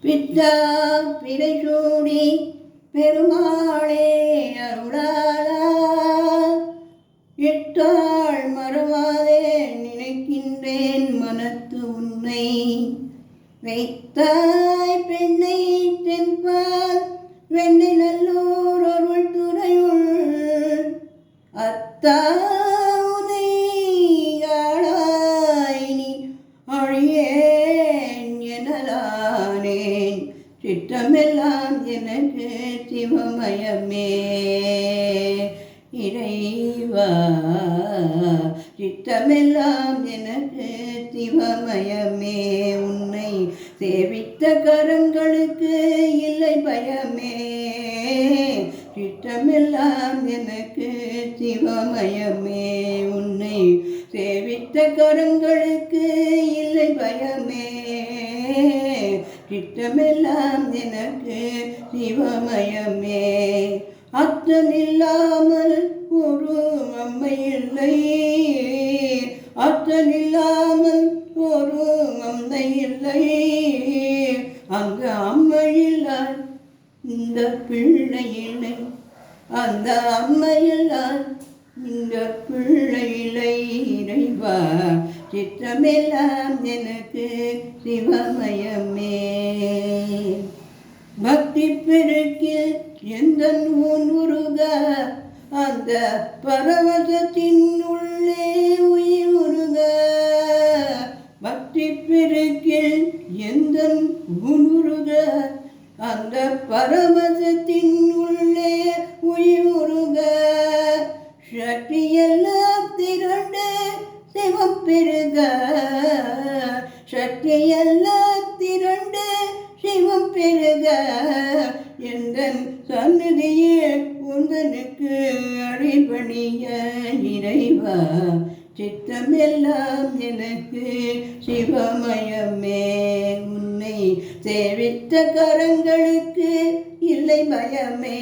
பித்தா பிறைசூடி பெருமாளே அருளாளா எட்டாள் மறவாதே நினைக்கின்றேன் மனத்து உன்னை வைத்தாய் பெண்ணை தென்பால் வெண்ணை நல்லூர் ஒருள் துறையுள் அத்தா உனை ஆளாய் நீ அழியேன் எனலானேன் சித்தமெல்லாம் எனக்கு சிவமயமே இறைவா சித்தமெல்லாம் எனக்கு சிவமயமே உன்னை சேவித்த கரங்களுக்கு இல்லை பயமே சித்தமெல்லாம் எனக்கு சிவமயமே உன்னை சேவித்த கரங்களுக்கு இல்லை பயமே சித்தமெல்லாம் எனக்கு சிவமயமே அத்தனில்லாமல் ஒரு அம்மை இல்லை அத்தனில்லாமல் ஒரு அம்மை இல்லை அங்கு அம்மையில்லால் இந்த பிள்ளையில்லை அந்த அம்மையில்லால் இந்த பிள்ளையிலை இறைவா சித்தமெல்லாம் எனக்கு சிவமயமே பக்தி பெருக்கில் எந்த ஊன் உருக அந்த பரவசத்தின் உள்ளே உயிர் உருக பக்தி பெருக்கில் எந்த ஊன் உருக அந்த பரவசத்தின் உள்ளே உயிர் உருக சக்தியெல்லாம் திரண்டு சிவம் பெருக சக்தியெல்லாம் திரண்டு சிவம் பெருக எந்தன் சன்னதியே உந்தனுக்கு அடிபணிய இறைவா சித்தமெல்லாம் எனக்கு சிவமயமே உன்னை சேவித்த கரங்களுக்கு இல்லை பயமே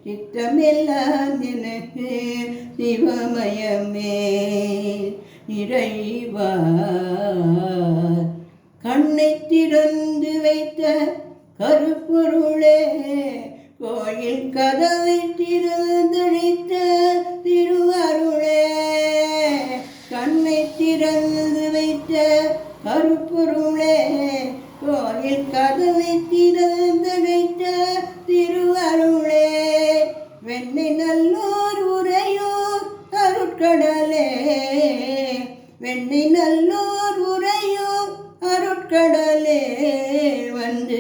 சித்தமெல்லாம் எனக்கு சிவமயமே இறைவா கண்ணை திறந்து வைத்த கருப்பொருளே கோயில் கதவை திறந்தழித்த திருவருளே கண்ணை திறந்து வைத்த கருப்பொருளே கோயில் கதவை திறந்தழித்த திருவருளே வெண்ணை நல்லோர் உரையோர் அருட்கடலே வெண்ணை நல்லோர் உரையோர் அருட்கடலே வந்து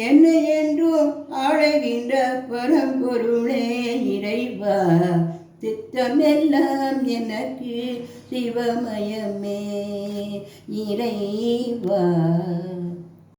என்னை என்றும் ஆளுகின்ற பரம்பொருளே இறைவா சித்தமெல்லாம் எனக்கு சிவமயமே இறைவா.